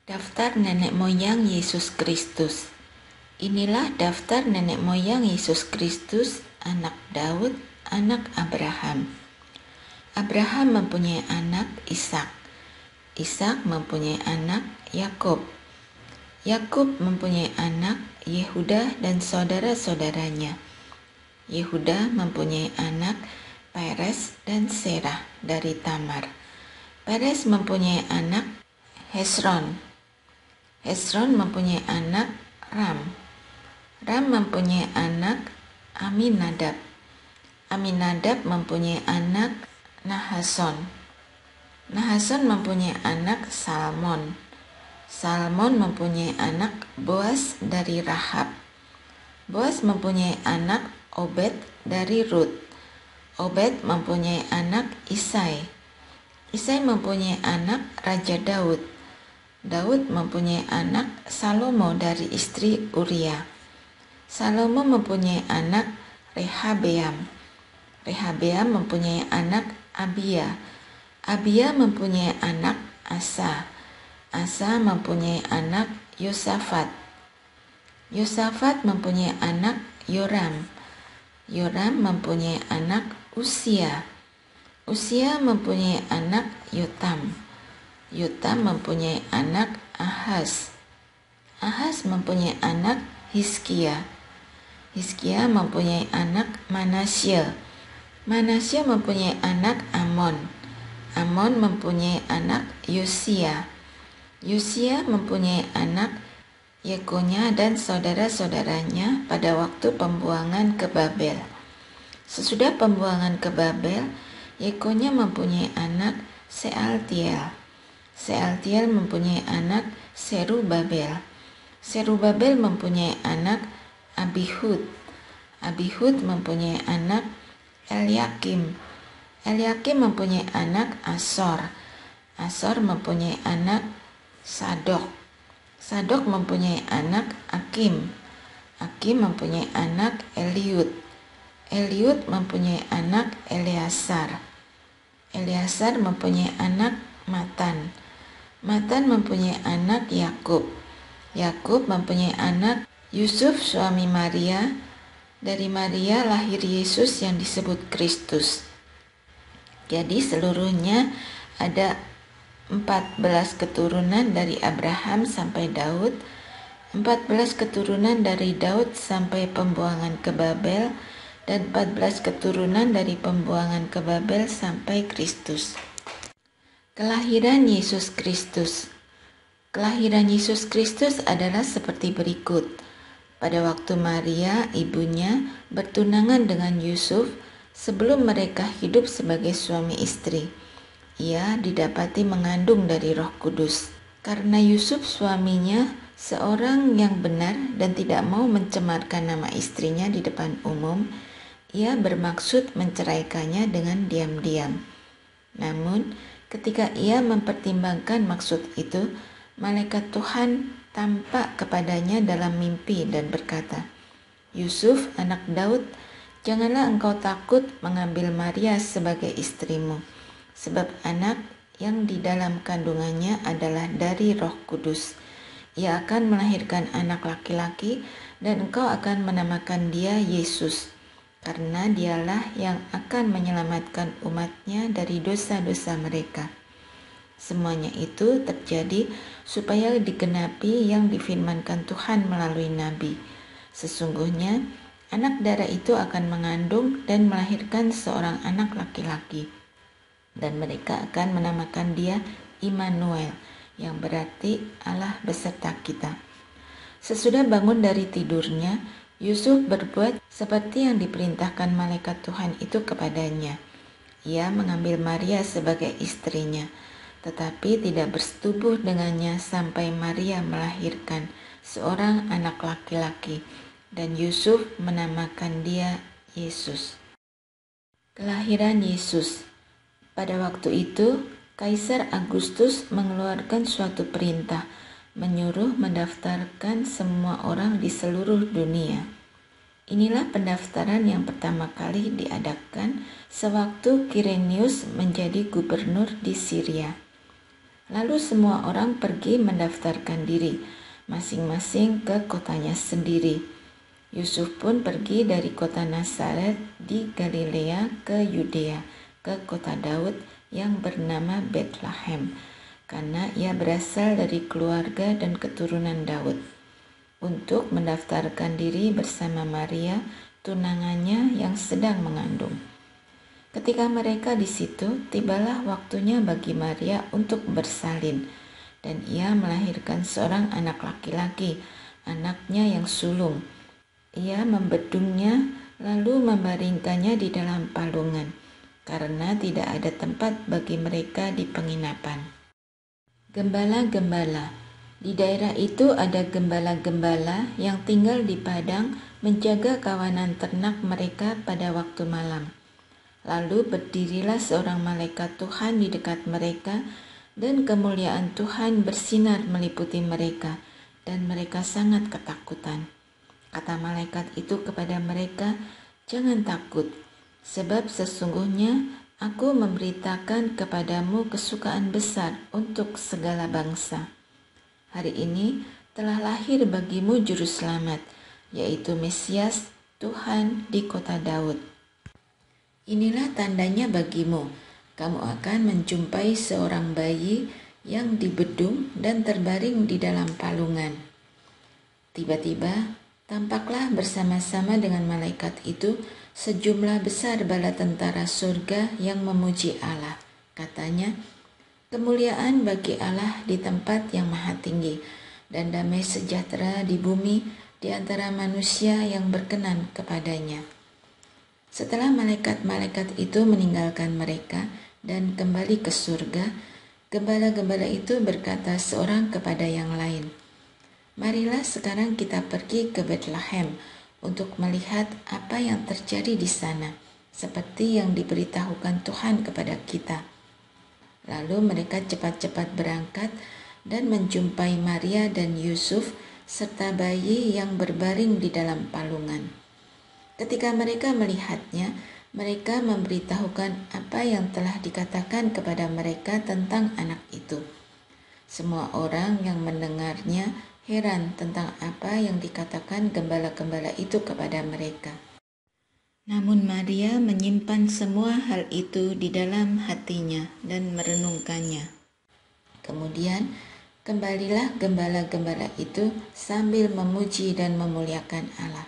Daftar nenek moyang Yesus Kristus. Inilah daftar nenek moyang Yesus Kristus, anak Daud, anak Abraham. Abraham mempunyai anak Ishak. Ishak mempunyai anak Yakub. Yakub mempunyai anak Yehuda dan saudara-saudaranya. Yehuda mempunyai anak Peres dan Serah dari Tamar. Peres mempunyai anak Hesron. Hesron mempunyai anak Ram. Ram mempunyai anak Aminadab. Aminadab mempunyai anak Nahason. Nahason mempunyai anak Salmon. Salmon mempunyai anak Boas dari Rahab. Boas mempunyai anak Obed dari Rut. Obed mempunyai anak Isai. Isai mempunyai anak Raja Daud. Daud mempunyai anak Salomo dari istri Uria. Salomo mempunyai anak Rehabeam. Rehabeam mempunyai anak Abia. Abia mempunyai anak Asa. Asa mempunyai anak Yosafat. Yosafat mempunyai anak Yoram. Yoram mempunyai anak Usia. Usia mempunyai anak Yotam. Yotam mempunyai anak Ahaz. Ahaz mempunyai anak Hizkia. Hizkia mempunyai anak Manasya. Manasya mempunyai anak Amon. Amon mempunyai anak Yosia. Yosia mempunyai anak Yekonya dan saudara-saudaranya pada waktu pembuangan ke Babel. Sesudah pembuangan ke Babel, Yekonya mempunyai anak Sealtiel. Sealtiel mempunyai anak Serubabel. Serubabel mempunyai anak Abihud. Abihud mempunyai anak Eliakim. Eliakim mempunyai anak Asor. Asor mempunyai anak Sadok. Sadok mempunyai anak Akim. Akim mempunyai anak Eliud. Eliud mempunyai anak Eleasar. Eleasar mempunyai anak Matan. Matan mempunyai anak Yakub. Yakub mempunyai anak Yusuf suami Maria. Dari Maria lahir Yesus yang disebut Kristus. Jadi seluruhnya ada 14 keturunan dari Abraham sampai Daud, 14 keturunan dari Daud sampai pembuangan ke Babel, dan 14 keturunan dari pembuangan ke Babel sampai Kristus. Kelahiran Yesus Kristus. Kelahiran Yesus Kristus adalah seperti berikut. Pada waktu Maria, ibunya, bertunangan dengan Yusuf sebelum mereka hidup sebagai suami istri, ia didapati mengandung dari Roh Kudus. Karena Yusuf suaminya seorang yang benar dan tidak mau mencemarkan nama istrinya di depan umum, ia bermaksud menceraikannya dengan diam-diam. Namun, ketika ia mempertimbangkan maksud itu, malaikat Tuhan tampak kepadanya dalam mimpi dan berkata, "Yusuf, anak Daud, janganlah engkau takut mengambil Maria sebagai istrimu, sebab anak yang di dalam kandungannya adalah dari Roh Kudus. Ia akan melahirkan anak laki-laki dan engkau akan menamakan dia Yesus, karena dialah yang akan menyelamatkan umatnya dari dosa-dosa mereka." Semuanya itu terjadi supaya digenapi yang difirmankan Tuhan melalui nabi. Sesungguhnya anak darah itu akan mengandung dan melahirkan seorang anak laki-laki, dan mereka akan menamakan dia Immanuel, yang berarti Allah beserta kita. Sesudah bangun dari tidurnya, Yusuf berbuat seperti yang diperintahkan malaikat Tuhan itu kepadanya. Ia mengambil Maria sebagai istrinya, tetapi tidak bersetubuh dengannya sampai Maria melahirkan seorang anak laki-laki, dan Yusuf menamakan dia Yesus. Kelahiran Yesus. Pada waktu itu, Kaisar Agustus mengeluarkan suatu perintah, menyuruh mendaftarkan semua orang di seluruh dunia. Inilah pendaftaran yang pertama kali diadakan sewaktu Quirinius menjadi gubernur di Syria. Lalu semua orang pergi mendaftarkan diri, masing-masing ke kotanya sendiri. Yusuf pun pergi dari kota Nazaret di Galilea ke Yudea, ke kota Daud yang bernama Betlehem, karena ia berasal dari keluarga dan keturunan Daud, untuk mendaftarkan diri bersama Maria, tunangannya yang sedang mengandung. Ketika mereka di situ, tibalah waktunya bagi Maria untuk bersalin, dan ia melahirkan seorang anak laki-laki, anaknya yang sulung. Ia membedungnya lalu membaringkannya di dalam palungan, karena tidak ada tempat bagi mereka di penginapan. Gembala-gembala. Di daerah itu ada gembala-gembala yang tinggal di padang menjaga kawanan ternak mereka pada waktu malam. Lalu berdirilah seorang malaikat Tuhan di dekat mereka, dan kemuliaan Tuhan bersinar meliputi mereka, dan mereka sangat ketakutan. Kata malaikat itu kepada mereka, "Jangan takut, sebab sesungguhnya aku memberitakan kepadamu kesukaan besar untuk segala bangsa. Hari ini telah lahir bagimu juru selamat, yaitu Mesias Tuhan di kota Daud. Inilah tandanya bagimu, kamu akan menjumpai seorang bayi yang dibedung dan terbaring di dalam palungan." Tiba-tiba, tampaklah bersama-sama dengan malaikat itu sejumlah besar bala tentara surga yang memuji Allah. Katanya, "Kemuliaan bagi Allah di tempat yang maha tinggi, dan damai sejahtera di bumi di antara manusia yang berkenan kepadanya." Setelah malaikat-malaikat itu meninggalkan mereka dan kembali ke surga, gembala-gembala itu berkata seorang kepada yang lain, "Marilah sekarang kita pergi ke Betlehem untuk melihat apa yang terjadi di sana, seperti yang diberitahukan Tuhan kepada kita." Lalu mereka cepat-cepat berangkat dan menjumpai Maria dan Yusuf serta bayi yang berbaring di dalam palungan. Ketika mereka melihatnya, mereka memberitahukan apa yang telah dikatakan kepada mereka tentang anak itu. Semua orang yang mendengarnya heran tentang apa yang dikatakan gembala-gembala itu kepada mereka. Namun Maria menyimpan semua hal itu di dalam hatinya dan merenungkannya. Kemudian kembalilah gembala-gembala itu sambil memuji dan memuliakan Allah,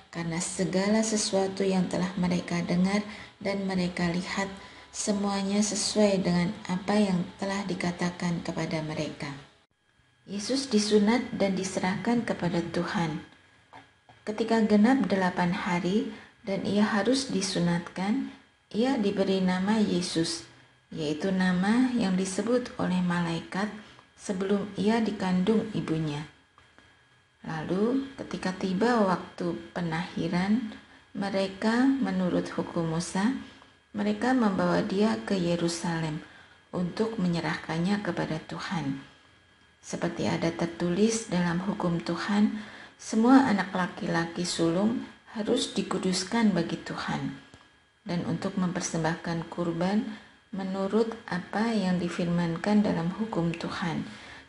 karena segala sesuatu yang telah mereka dengar dan mereka lihat, semuanya sesuai dengan apa yang telah dikatakan kepada mereka. Yesus disunat dan diserahkan kepada Tuhan. Ketika genap 8 hari dan ia harus disunatkan, ia diberi nama Yesus, yaitu nama yang disebut oleh malaikat sebelum ia dikandung ibunya. Lalu ketika tiba waktu penahiran mereka menurut hukum Musa, mereka membawa dia ke Yerusalem untuk menyerahkannya kepada Tuhan. Seperti ada tertulis dalam hukum Tuhan, semua anak laki-laki sulung harus dikuduskan bagi Tuhan, dan untuk mempersembahkan kurban menurut apa yang difirmankan dalam hukum Tuhan,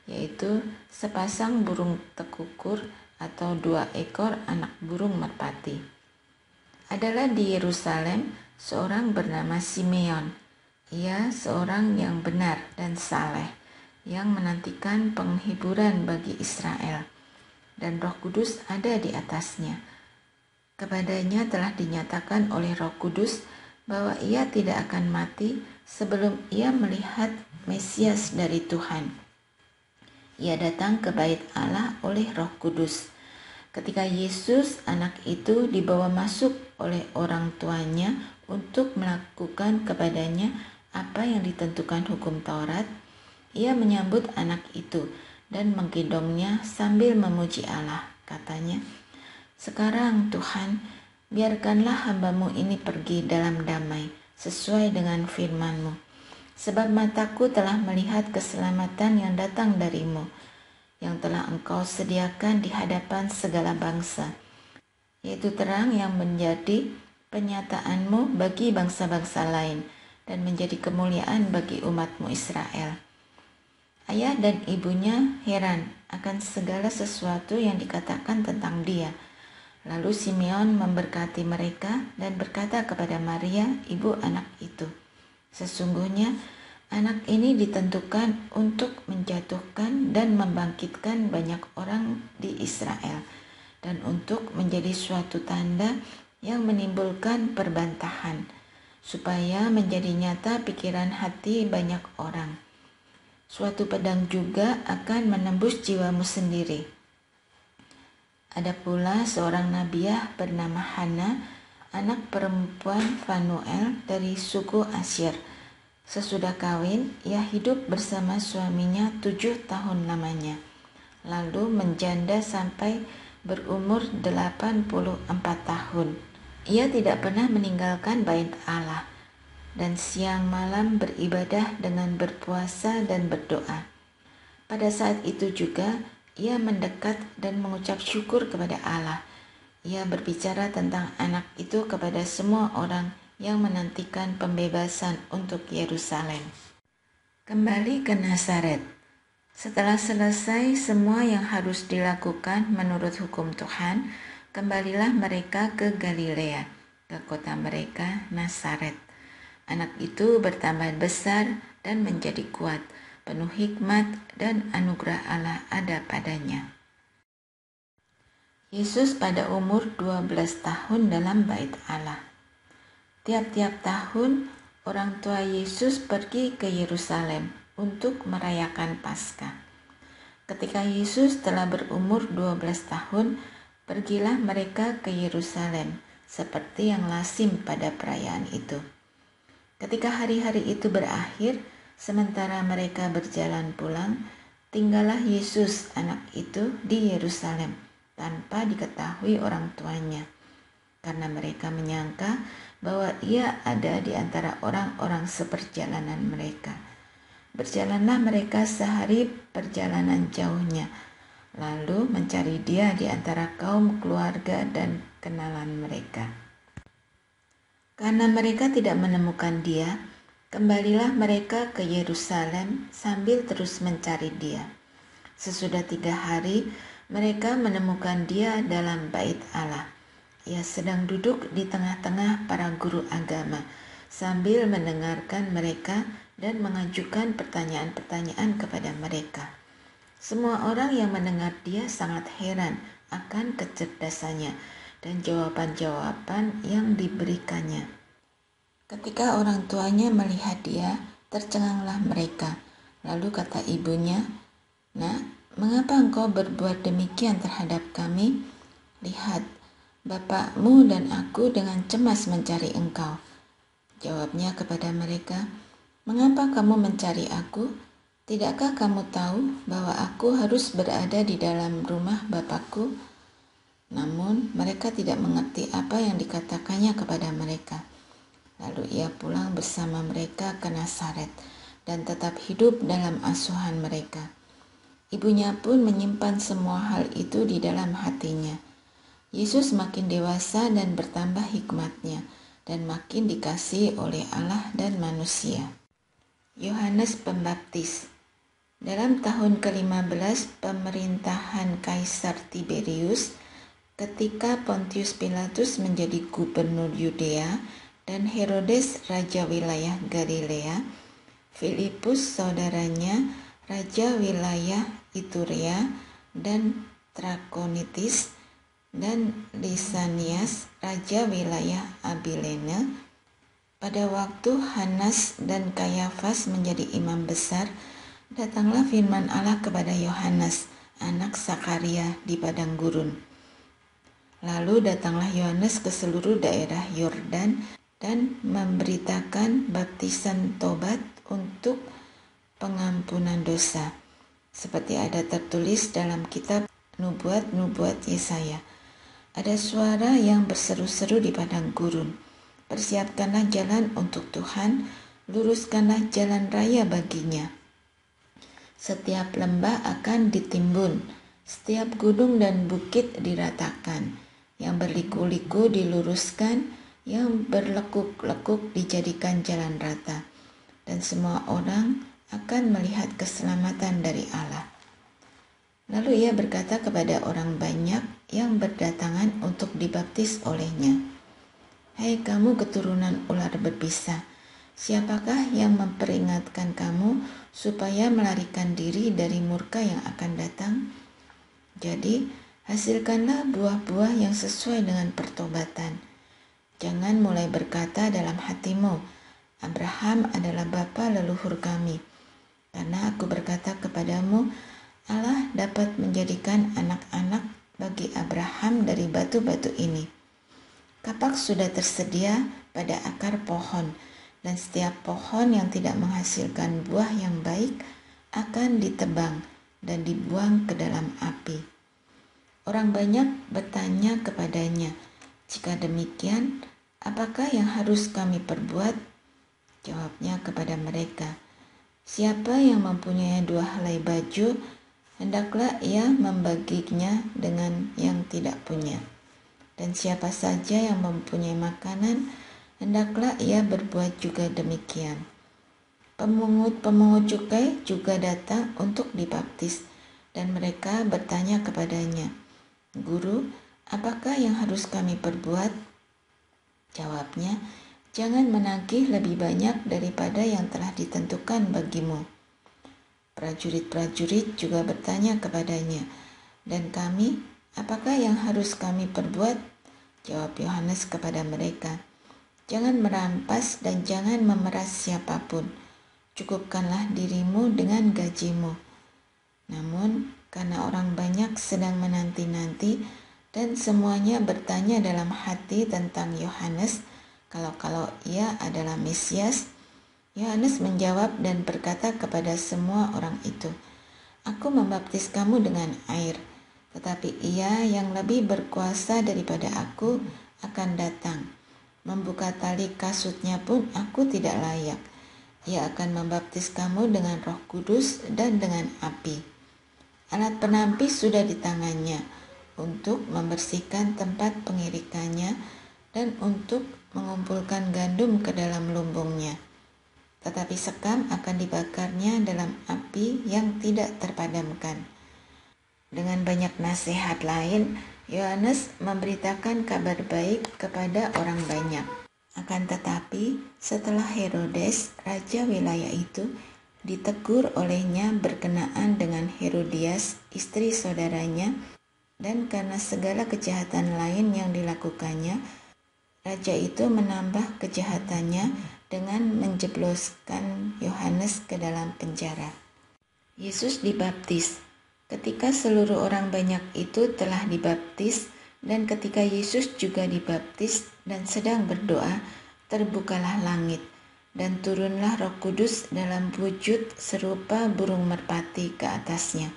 yaitu sepasang burung tekukur atau 2 ekor anak burung merpati. Adalah di Yerusalem seorang bernama Simeon. Ia seorang yang benar dan saleh, yang menantikan penghiburan bagi Israel, dan Roh Kudus ada di atasnya. Kepadanya telah dinyatakan oleh Roh Kudus bahwa ia tidak akan mati sebelum ia melihat Mesias dari Tuhan. Ia datang ke bait Allah oleh Roh Kudus. Ketika Yesus, anak itu, dibawa masuk oleh orang tuanya untuk melakukan kepadanya apa yang ditentukan hukum Taurat, ia menyambut anak itu dan menggendongnya sambil memuji Allah. Katanya, "Sekarang Tuhan, biarkanlah hamba-Mu ini pergi dalam damai, sesuai dengan firman-Mu. Sebab mataku telah melihat keselamatan yang datang dari-Mu, yang telah Engkau sediakan di hadapan segala bangsa, yaitu terang yang menjadi penyataanmu bagi bangsa-bangsa lain dan menjadi kemuliaan bagi umatmu Israel. Ayah dan ibunya heran akan segala sesuatu yang dikatakan tentang dia. Lalu Simeon memberkati mereka dan berkata kepada Maria, ibu anak itu, "Sesungguhnya anak ini ditentukan untuk menjatuhkan dan membangkitkan banyak orang di Israel, dan untuk menjadi suatu tanda yang menimbulkan perbantahan, supaya menjadi nyata pikiran hati banyak orang. Suatu pedang juga akan menembus jiwamu sendiri." Ada pula seorang nabiah bernama Hana, anak perempuan Fanuel dari suku Asyir. Sesudah kawin, ia hidup bersama suaminya 7 tahun lamanya, lalu menjanda sampai berumur 84 tahun. Ia tidak pernah meninggalkan bait Allah, dan siang malam beribadah dengan berpuasa dan berdoa. Pada saat itu juga, ia mendekat dan mengucap syukur kepada Allah. Ia berbicara tentang anak itu kepada semua orang yang menantikan pembebasan untuk Yerusalem. Kembali ke Nazaret. Setelah selesai semua yang harus dilakukan menurut hukum Tuhan, kembalilah mereka ke Galilea, ke kota mereka, Nazaret. Anak itu bertambah besar dan menjadi kuat, penuh hikmat dan anugerah Allah ada padanya. Yesus pada umur 12 tahun dalam bait Allah. Tiap-tiap tahun, orang tua Yesus pergi ke Yerusalem untuk merayakan Paskah. Ketika Yesus telah berumur 12 tahun, pergilah mereka ke Yerusalem, seperti yang lazim pada perayaan itu. Ketika hari-hari itu berakhir, sementara mereka berjalan pulang, tinggallah Yesus anak itu di Yerusalem tanpa diketahui orang tuanya, karena mereka menyangka bahwa ia ada di antara orang-orang seperjalanan mereka. Berjalanlah mereka sehari perjalanan jauhnya, lalu mencari dia di antara kaum keluarga dan kenalan mereka. Karena mereka tidak menemukan dia, kembalilah mereka ke Yerusalem sambil terus mencari dia. Sesudah 3 hari, mereka menemukan dia dalam bait Allah. Ia sedang duduk di tengah-tengah para guru agama, sambil mendengarkan mereka dan mengajukan pertanyaan-pertanyaan kepada mereka. Semua orang yang mendengar dia sangat heran akan kecerdasannya dan jawaban-jawaban yang diberikannya. Ketika orang tuanya melihat dia, tercenganglah mereka. Lalu kata ibunya, "Nak, mengapa engkau berbuat demikian terhadap kami? Lihat, bapakmu dan aku dengan cemas mencari engkau." Jawabnya kepada mereka, "Mengapa kamu mencari aku? Tidakkah kamu tahu bahwa aku harus berada di dalam rumah Bapakku?" Namun mereka tidak mengerti apa yang dikatakannya kepada mereka. Lalu ia pulang bersama mereka ke Nazaret dan tetap hidup dalam asuhan mereka. Ibunya pun menyimpan semua hal itu di dalam hatinya. Yesus makin dewasa dan bertambah hikmatnya, dan makin dikasihi oleh Allah dan manusia. Yohanes Pembaptis. Dalam tahun ke-15 pemerintahan Kaisar Tiberius, ketika Pontius Pilatus menjadi gubernur Yudea dan Herodes raja wilayah Galilea, Filipus saudaranya raja wilayah Iturea dan Trakonitis, dan Lisanias raja wilayah Abilene. Pada waktu Hanas dan Kayafas menjadi imam besar, datanglah firman Allah kepada Yohanes, anak Sakaria di padang gurun. Lalu datanglah Yohanes ke seluruh daerah Yordan dan memberitakan baptisan tobat untuk pengampunan dosa, seperti ada tertulis dalam kitab nubuat-nubuat Yesaya. Ada suara yang berseru-seru di padang gurun, "Persiapkanlah jalan untuk Tuhan, luruskanlah jalan raya baginya. Setiap lembah akan ditimbun, setiap gunung dan bukit diratakan, yang berliku-liku diluruskan, yang berlekuk-lekuk dijadikan jalan rata, dan semua orang akan melihat keselamatan dari Allah. Lalu ia berkata kepada orang banyak yang berdatangan untuk dibaptis olehnya, "Hai kamu keturunan ular berbisa, siapakah yang memperingatkan kamu supaya melarikan diri dari murka yang akan datang? Jadi, hasilkanlah buah-buah yang sesuai dengan pertobatan. Jangan mulai berkata dalam hatimu, Abraham adalah bapa leluhur kami. Karena aku berkata kepadamu, Allah dapat menjadikan anak-anak bagi Abraham dari batu-batu ini. Kapak sudah tersedia pada akar pohon, dan setiap pohon yang tidak menghasilkan buah yang baik akan ditebang dan dibuang ke dalam api." Orang banyak bertanya kepadanya, "Jika demikian, apakah yang harus kami perbuat?" Jawabnya kepada mereka, "Siapa yang mempunyai 2 helai baju, hendaklah ia membaginya dengan yang tidak punya. Dan siapa saja yang mempunyai makanan, hendaklah ia berbuat juga demikian." Pemungut-pemungut cukai juga datang untuk dibaptis, dan mereka bertanya kepadanya, "Guru, apakah yang harus kami perbuat?" Jawabnya, "Jangan menagih lebih banyak daripada yang telah ditentukan bagimu." Prajurit-prajurit juga bertanya kepadanya, "Dan kami, apakah yang harus kami perbuat?" Jawab Yohanes kepada mereka, "Jangan merampas dan jangan memeras siapapun. Cukupkanlah dirimu dengan gajimu." Namun, karena orang banyak sedang menanti-nanti dan semuanya bertanya dalam hati tentang Yohanes, kalau ia adalah Mesias, Yohanes menjawab dan berkata kepada semua orang itu, "Aku membaptis kamu dengan air, tetapi Ia yang lebih berkuasa daripada aku akan datang. Membuka tali kasutnya pun aku tidak layak. Ia akan membaptis kamu dengan Roh Kudus dan dengan api. Alat penampis sudah di tangannya untuk membersihkan tempat pengirikannya dan untuk mengumpulkan gandum ke dalam lumbungnya. Tetapi sekam akan dibakarnya dalam api yang tidak terpadamkan." Dengan banyak nasihat lain, Yohanes memberitakan kabar baik kepada orang banyak. Akan tetapi, setelah Herodes, raja wilayah itu, ditegur olehnya berkenaan dengan Herodias, istri saudaranya, dan karena segala kejahatan lain yang dilakukannya, raja itu menambah kejahatannya dengan menjebloskan Yohanes ke dalam penjara. Yesus dibaptis. Ketika seluruh orang banyak itu telah dibaptis, dan ketika Yesus juga dibaptis dan sedang berdoa, terbukalah langit, dan turunlah Roh Kudus dalam wujud serupa burung merpati ke atasnya.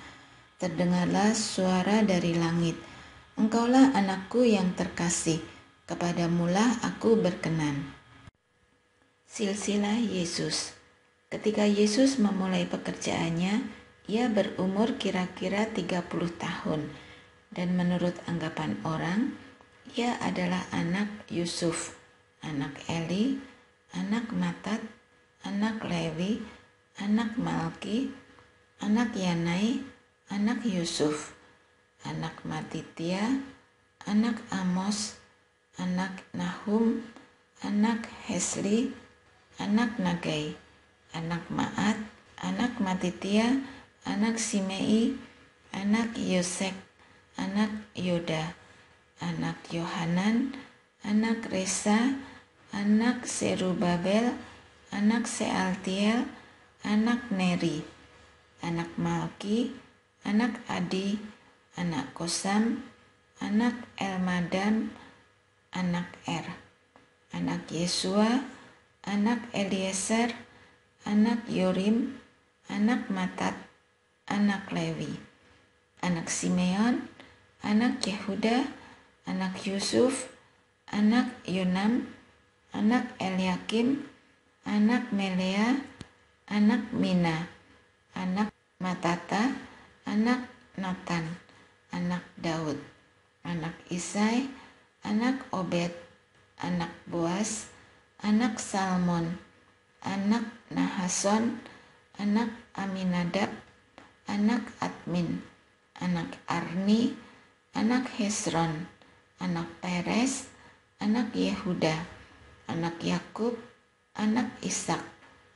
Terdengarlah suara dari langit, "Engkaulah anakku yang terkasih, kepadamulah aku berkenan." Silsilah Yesus. Ketika Yesus memulai pekerjaannya, ia berumur kira-kira 30 tahun, dan menurut anggapan orang, ia adalah anak Yusuf, anak Eli, anak Matat, anak Lewi, anak Malki, anak Yanai, anak Yusuf, anak Matitia, anak Amos, anak Nahum, anak Hesli, anak Nagai, anak Maat, anak Matitia, anak Simei, anak Yosek, anak Yoda, anak Yohanan, anak Resa, anak Serubabel, anak Sealtiel, anak Neri, anak Malki, anak Adi, anak Kosam, anak Elmadam, anak Er, anak Yesua, anak Eliezer, anak Yorim, anak Matat, anak Lewi, anak Simeon, anak Yehuda, anak Yusuf, anak Yonam, anak Eliakim, anak Melea, anak Mina, anak Matata, anak Natan, anak Daud, anak Isai, anak Obed, anak Boas, anak Salmon, anak Nahason, anak Aminadab, anak Admin, anak Arni, anak Hesron, anak Peres, anak Yehuda, anak Yakub, anak Ishak,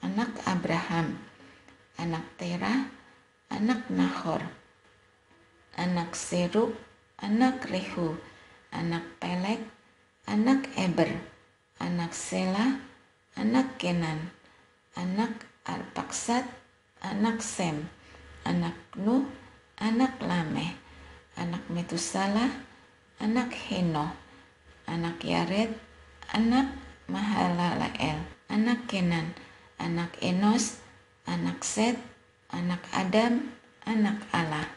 anak Abraham, anak Terah, anak Nahor, anak Serug, anak Rehu, anak Peleg, anak Eber, anak Selah, anak Kenan, anak Arpaksad, anak Sem, anak Nuh, anak Lameh, anak Metusalah, anak Henoh, anak Yared, anak Mahalaleel, anak Kenan, anak Enos, anak Set, anak Adam, anak Allah.